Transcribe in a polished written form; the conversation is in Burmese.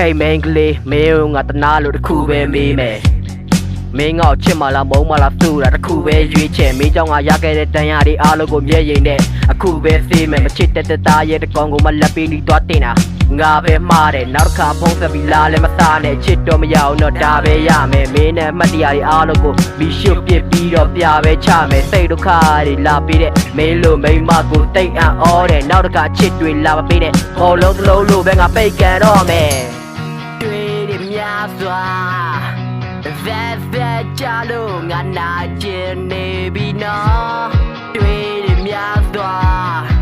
Hey man glee မင်းငါတနာလို့တခုပဲမေးမယ်မင်းငါ့ချစ်မလားမုန်းမလားသူ့တာတခုပဲရွေးချယ်မင်းကြောင့်ငါရခဲ့တဲ့တန်ရာတွေအားလုံးကိုမျက်ရည်နဲ့အခုပဲစေးမယ်မချစ်တဲ့သားရဲ့တကောင်ကိုမလက်ပေးပြီးသွားတင်တာငါပဲမှားတယ်နောက်တစ်ခါဖုံးဆက်ပြီးလာလည်းမစားနဲ့ချစ်တော့မရအောင်တော့ဒါပဲရမယ်မင်းနဲ့အမှတ်တရတွေအားလုံးကိုမီရှုပ်ပစ်ပြီးတော့ပြပဲချမယ်စိတ်ဒုက္ခတွေလာပြီးတဲ့မင်းလိုမိမကိုတိတ်အံ့ဩတယ်နောက်တစ်ခါချစ်တွေလာမပေးတဲ့ဘောလုံးတစ်လုံးလိုပဲငါပိတ်ကန်တော့မယ်တွေ့တယ်များစွာThat jalo ngana jene bino တွေ့တယ်များစွာ